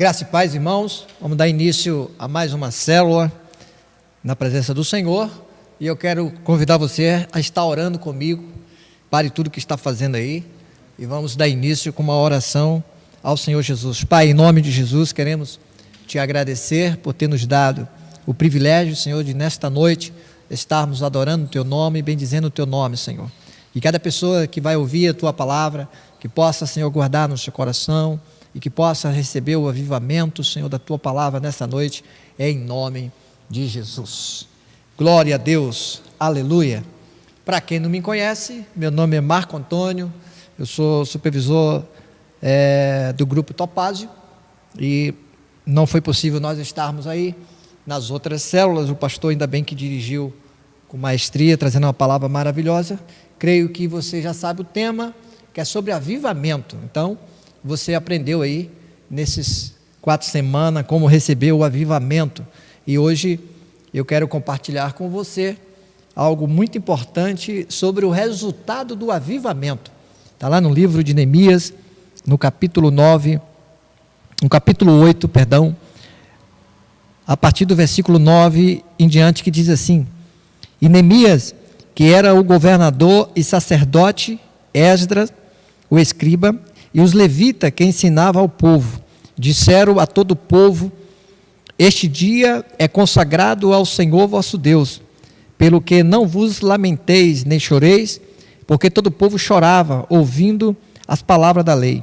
Graça e paz, irmãos. Vamos dar início a mais uma célula na presença do Senhor. E eu quero convidar você a estar orando comigo. Pare tudo que está fazendo aí e vamos dar início com uma oração ao Senhor Jesus. Pai, em nome de Jesus, queremos te agradecer por ter nos dado o privilégio, Senhor, de nesta noite estarmos adorando o teu nome e bendizendo o teu nome, Senhor. E cada pessoa que vai ouvir a tua palavra, que possa, Senhor, guardar no seu coração e que possa receber o avivamento, Senhor, da tua palavra nessa noite, em nome de Jesus. Glória a Deus, aleluia. Para quem não me conhece, meu nome é Marco Antônio, eu sou supervisor do grupo Topázio e não foi possível nós estarmos aí nas outras células. O pastor ainda bem que dirigiu com maestria, trazendo uma palavra maravilhosa. Creio que você já sabe o tema, que é sobre avivamento. Então, você aprendeu aí nesses 4 semanas como receber o avivamento. E hoje eu quero compartilhar com você algo muito importante sobre o resultado do avivamento. Está lá no livro de Neemias, no capítulo 8, a partir do versículo 9 em diante, que diz assim: E Neemias, que era o governador e sacerdote, Esdras, o escriba, e os levitas que ensinavam ao povo, disseram a todo o povo: Este dia é consagrado ao Senhor vosso Deus, pelo que não vos lamenteis nem choreis, porque todo o povo chorava, ouvindo as palavras da lei.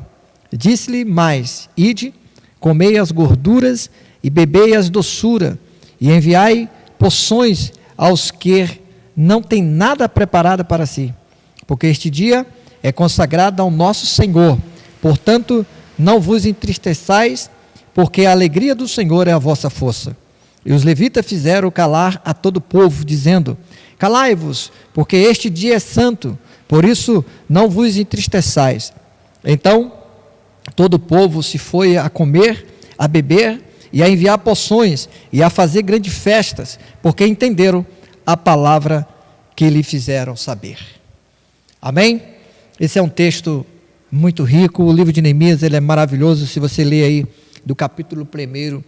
Disse-lhe mais: Ide, comei as gorduras e bebei as doçuras, e enviai porções aos que não têm nada preparado para si, porque este dia é consagrado ao nosso Senhor. Portanto, não vos entristeçais, porque a alegria do Senhor é a vossa força. E os levitas fizeram calar a todo o povo, dizendo: Calai-vos, porque este dia é santo, por isso não vos entristeçais. Então, todo o povo se foi a comer, a beber e a enviar poções e a fazer grandes festas, porque entenderam a palavra que lhe fizeram saber. Amém? Esse é um texto muito rico. O livro de Neemias, ele é maravilhoso. Se você ler aí do capítulo 1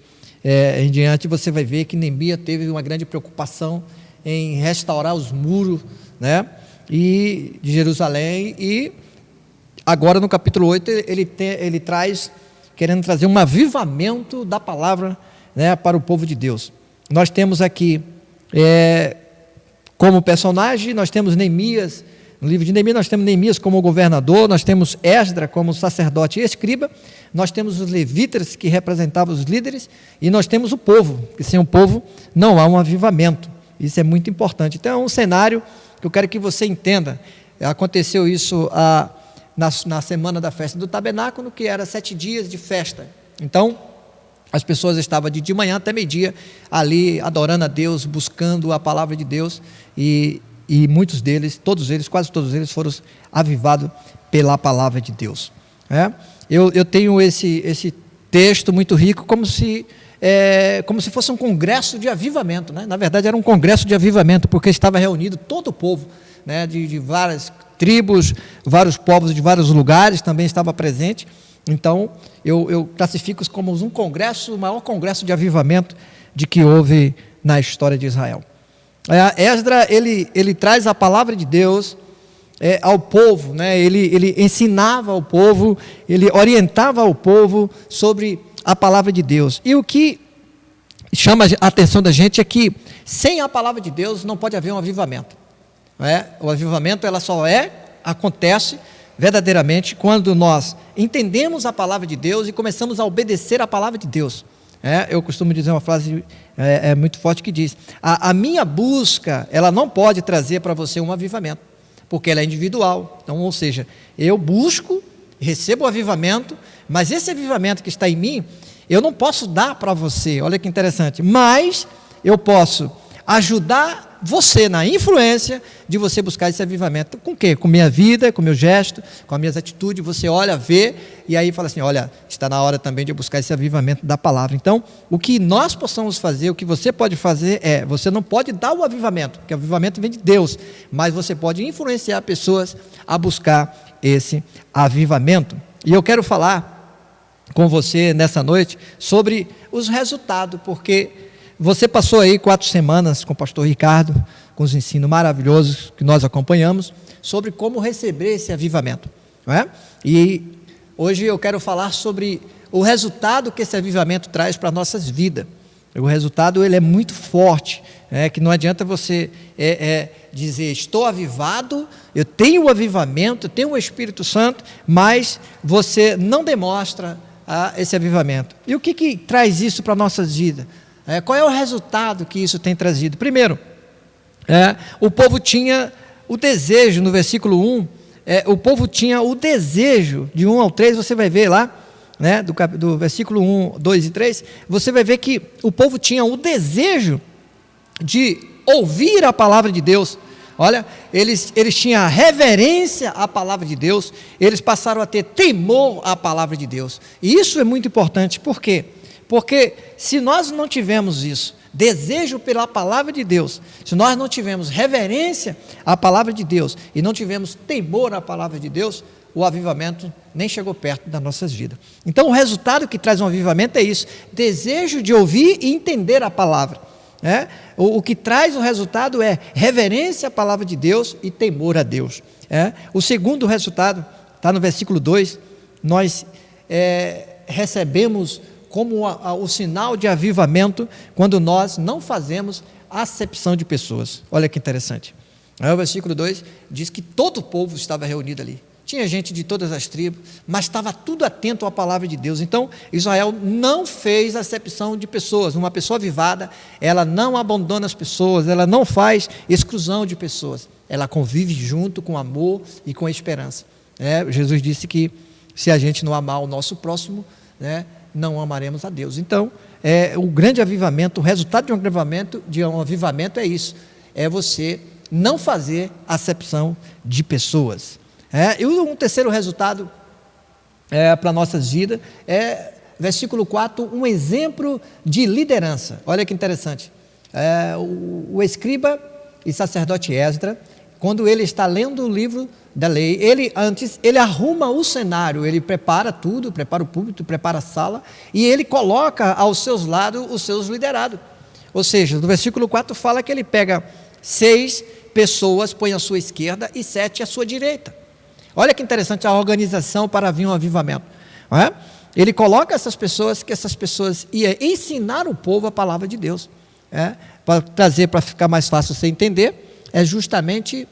em diante, você vai ver que Neemias teve uma grande preocupação em restaurar os muros, né, de Jerusalém. E agora no capítulo 8 ele traz, querendo trazer um avivamento da palavra, né, para o povo de Deus. Nós temos aqui como personagem, nós temos Neemias. No livro de Neemias nós temos Neemias como governador, nós temos Esdras como sacerdote e escriba, nós temos os levitas que representavam os líderes, e nós temos o povo, que sem o povo não há um avivamento. Isso é muito importante. Então é um cenário que eu quero que você entenda. Aconteceu isso na semana da festa do tabernáculo, que era 7 dias de festa. Então as pessoas estavam de manhã até meio-dia ali adorando a Deus, buscando a palavra de Deus, e muitos deles, quase todos eles foram avivados pela palavra de Deus. Eu tenho esse texto muito rico, como se fosse um congresso de avivamento, né? Na verdade era um congresso de avivamento, porque estava reunido todo o povo, né, de várias tribos, vários povos de vários lugares também estava presente. Então eu classifico isso como um congresso, o maior congresso de avivamento de que houve na história de Israel. Esdras, ele traz a palavra de Deus ao povo, né? Ele ensinava ao povo, ele orientava ao povo sobre a palavra de Deus. E o que chama a atenção da gente é que sem a palavra de Deus não pode haver um avivamento. O avivamento só acontece verdadeiramente quando nós entendemos a palavra de Deus e começamos a obedecer a palavra de Deus. Eu costumo dizer uma frase muito forte que diz: a minha busca, ela não pode trazer para você um avivamento, porque ela é individual. Então, ou seja, eu busco, recebo o avivamento, mas esse avivamento que está em mim, eu não posso dar para você. Olha que interessante. Mas eu posso ajudar você na influência de você buscar esse avivamento. Com o quê? Com minha vida, com meu gesto, com as minhas atitudes. Você olha, vê, e aí fala assim: olha, está na hora também de eu buscar esse avivamento da palavra. Então, o que nós possamos fazer, o que você pode fazer você não pode dar o avivamento, porque o avivamento vem de Deus, mas você pode influenciar pessoas a buscar esse avivamento. E eu quero falar com você nessa noite sobre os resultados, porque você passou aí 4 semanas com o pastor Ricardo, com os ensinos maravilhosos que nós acompanhamos, sobre como receber esse avivamento, não é? E hoje eu quero falar sobre o resultado que esse avivamento traz para as nossas vidas. O resultado ele é muito forte, que não adianta você dizer, estou avivado, eu tenho o avivamento, eu tenho o Espírito Santo, mas você não demonstra esse avivamento. E o que traz isso para as nossas vidas? Qual é o resultado que isso tem trazido? Primeiro, o povo tinha o desejo, no versículo 1, o povo tinha o desejo, de 1 ao 3, você vai ver lá, do versículo 1, 2 e 3, você vai ver que o povo tinha o desejo de ouvir a palavra de Deus. Olha, eles tinham reverência à palavra de Deus, eles passaram a ter temor à palavra de Deus. E isso é muito importante, por quê? Porque se nós não tivermos isso, desejo pela palavra de Deus, se nós não tivermos reverência à palavra de Deus e não tivermos temor à palavra de Deus, o avivamento nem chegou perto das nossas vidas. Então o resultado que traz um avivamento é isso, desejo de ouvir e entender a palavra. O que traz o resultado é reverência à palavra de Deus e temor a Deus. O segundo resultado, está no versículo 2, nós recebemos como o sinal de avivamento quando nós não fazemos acepção de pessoas. Olha que interessante. O versículo 2 diz que todo o povo estava reunido ali. Tinha gente de todas as tribos, mas estava tudo atento à palavra de Deus. Então, Israel não fez acepção de pessoas. Uma pessoa avivada, ela não abandona as pessoas, ela não faz exclusão de pessoas. Ela convive junto com amor e com esperança. Jesus disse que se a gente não amar o nosso próximo, não amaremos a Deus. Então, o grande avivamento, o resultado de um avivamento é isso, é você não fazer acepção de pessoas. E um terceiro resultado para nossas vidas versículo 4, um exemplo de liderança. Olha que interessante. O escriba e sacerdote Esdras, quando ele está lendo o livro da lei, ele arruma o cenário, ele prepara tudo, prepara o púlpito, prepara a sala, e ele coloca aos seus lados os seus liderados. Ou seja, no versículo 4 fala que ele pega 6 pessoas, põe à sua esquerda e 7 à sua direita. Olha que interessante a organização para vir um avivamento. Ele coloca essas pessoas, que essas pessoas iam ensinar o povo a palavra de Deus. Para trazer, para ficar mais fácil você entender, justamente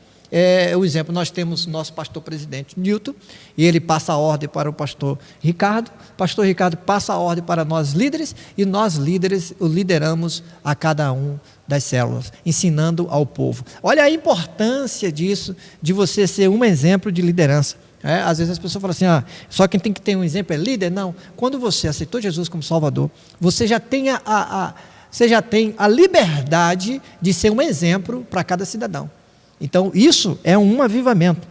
o exemplo. Nós temos nosso pastor presidente Newton, e ele passa a ordem para o pastor Ricardo passa a ordem para nós líderes, e nós líderes o lideramos a cada um das células, ensinando ao povo. Olha a importância disso, de você ser um exemplo de liderança. Às vezes as pessoas falam assim, só quem tem que ter um exemplo é líder. Não, quando você aceitou Jesus como Salvador, você já tem a liberdade de ser um exemplo para cada cidadão. Então isso é um avivamento.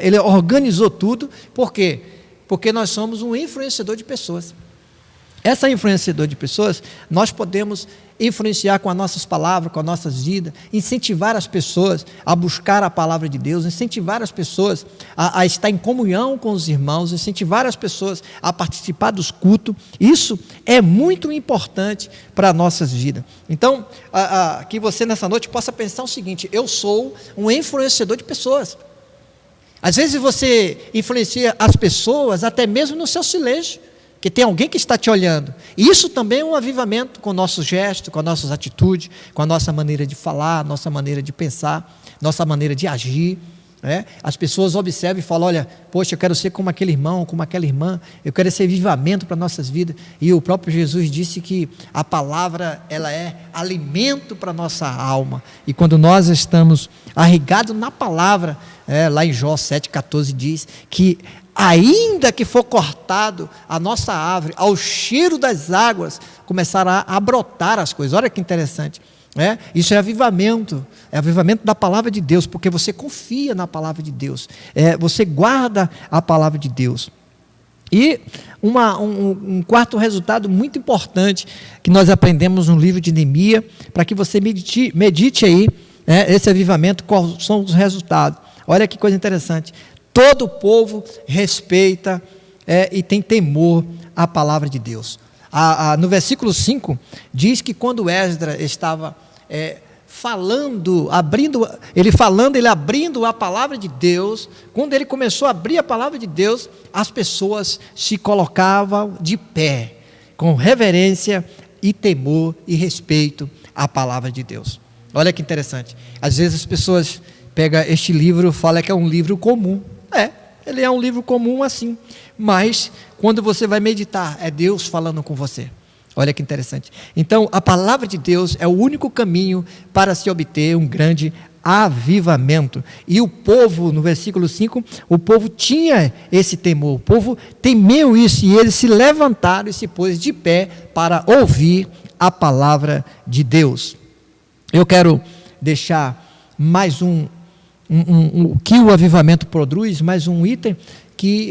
Ele organizou tudo, por quê? Porque nós somos um influenciador de pessoas. Essa influenciador de pessoas, nós podemos influenciar com as nossas palavras, com as nossas vidas, incentivar as pessoas a buscar a palavra de Deus, incentivar as pessoas a estar em comunhão com os irmãos, incentivar as pessoas a participar dos cultos. Isso é muito importante para as nossas vidas. Então, que você nessa noite possa pensar o seguinte: eu sou um influenciador de pessoas. Às vezes você influencia as pessoas até mesmo no seu silêncio, que tem alguém que está te olhando. E isso também é um avivamento com o nosso gesto, com as nossas atitudes, com a nossa maneira de falar, nossa maneira de pensar, nossa maneira de agir. As pessoas observam e falam: olha, poxa, eu quero ser como aquele irmão, como aquela irmã, eu quero esse avivamento para nossas vidas. E o próprio Jesus disse que a palavra, ela é alimento para a nossa alma. E quando nós estamos arraigados na palavra, lá em Jó 7,14 diz que ainda que for cortado a nossa árvore, ao cheiro das águas começará a brotar as coisas. Olha que interessante. Isso é avivamento da palavra de Deus, porque você confia na palavra de Deus, você guarda a palavra de Deus. E um quarto resultado muito importante que nós aprendemos no livro de Neemias, para que você medite aí, esse avivamento, quais são os resultados. Olha que coisa interessante. Todo o povo respeita e tem temor à palavra de Deus. No versículo 5, diz que quando Esdras estava ele abrindo a palavra de Deus, quando ele começou a abrir a palavra de Deus, as pessoas se colocavam de pé, com reverência e temor e respeito à palavra de Deus. Olha que interessante, às vezes as pessoas pegam este livro e falam que é um livro comum. Ele é um livro comum assim, mas quando você vai meditar, é Deus falando com você. Olha que interessante. Então, a palavra de Deus é o único caminho para se obter um grande avivamento. E o povo, no versículo 5, o povo tinha esse temor, o povo temeu isso, e eles se levantaram e se pôs de pé para ouvir a palavra de Deus. Eu quero deixar mais o que o avivamento produz, mais um item,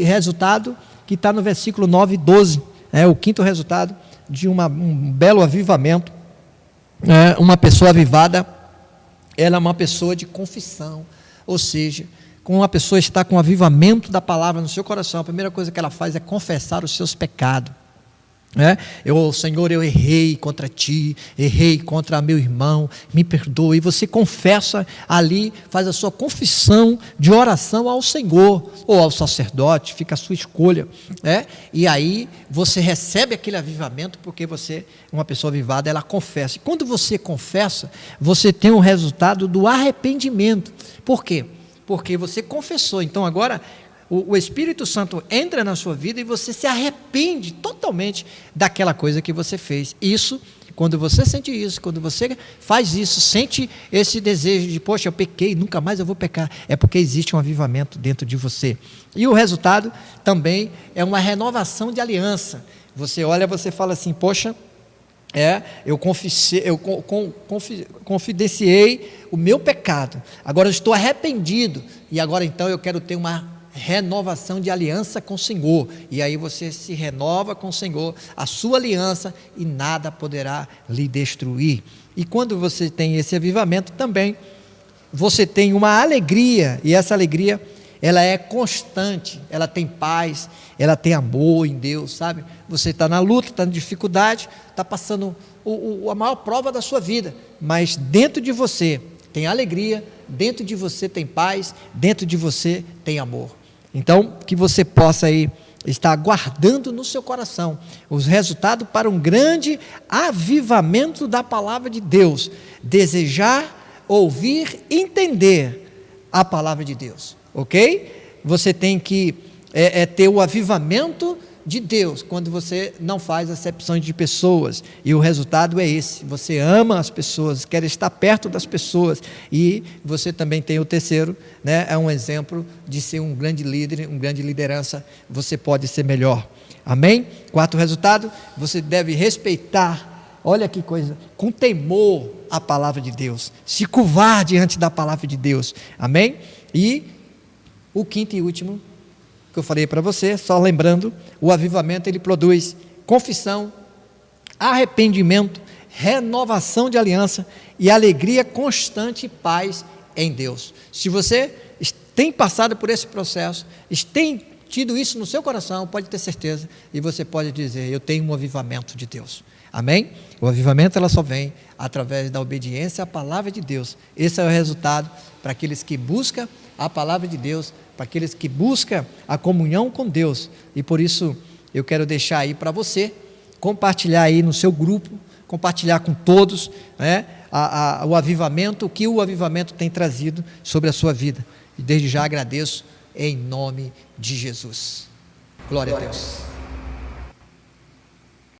resultado, que está no versículo 9 e 12, o quinto resultado de um belo avivamento. Uma pessoa avivada, ela é uma pessoa de confissão, ou seja, quando uma pessoa está com o avivamento da palavra no seu coração, a primeira coisa que ela faz é confessar os seus pecados. Senhor, eu errei contra ti, errei contra meu irmão, me perdoe. E você confessa ali, faz a sua confissão de oração ao Senhor ou ao sacerdote, fica a sua escolha, e aí você recebe aquele avivamento, porque você, uma pessoa avivada, ela confessa. E quando você confessa, você tem o resultado do arrependimento. Por quê? Porque você confessou. Então agora o Espírito Santo entra na sua vida e você se arrepende totalmente daquela coisa que você fez. Isso, quando você sente isso, quando você faz isso, sente esse desejo de, poxa, eu pequei, nunca mais eu vou pecar, é porque existe um avivamento dentro de você. E o resultado também é uma renovação de aliança. Você olha, você fala assim, poxa, eu confidenciei o meu pecado, agora eu estou arrependido, e agora então eu quero ter uma renovação de aliança com o Senhor, e aí você se renova com o Senhor, a sua aliança, e nada poderá lhe destruir. E quando você tem esse avivamento também, você tem uma alegria, e essa alegria, ela é constante, ela tem paz, ela tem amor em Deus, sabe? Você está na luta, está na dificuldade, está passando a maior prova da sua vida, mas dentro de você tem alegria, dentro de você tem paz, dentro de você tem amor. Então, que você possa aí estar guardando no seu coração os resultados para um grande avivamento da palavra de Deus. Desejar, ouvir, entender a palavra de Deus, ok? Você tem que ter o avivamento de Deus, quando você não faz acepções de pessoas, e o resultado é esse, você ama as pessoas, quer estar perto das pessoas, e você também tem o terceiro, é um exemplo de ser um grande líder, uma grande liderança, você pode ser melhor, amém? Quarto resultado, você deve respeitar, olha que coisa, com temor a palavra de Deus, se curvar diante da palavra de Deus, amém? E o quinto e último, que eu falei para você, só lembrando, o avivamento ele produz confissão, arrependimento, renovação de aliança e alegria constante e paz em Deus. Se você tem passado por esse processo, tem tido isso no seu coração, pode ter certeza, e você pode dizer, eu tenho um avivamento de Deus. Amém? O avivamento ela só vem através da obediência à palavra de Deus. Esse é o resultado para aqueles que buscam a palavra de Deus, para aqueles que buscam a comunhão com Deus. E por isso eu quero deixar aí para você, compartilhar aí no seu grupo, compartilhar com todos, o avivamento, o que o avivamento tem trazido sobre a sua vida. E desde já agradeço em nome de Jesus. Glória a Deus.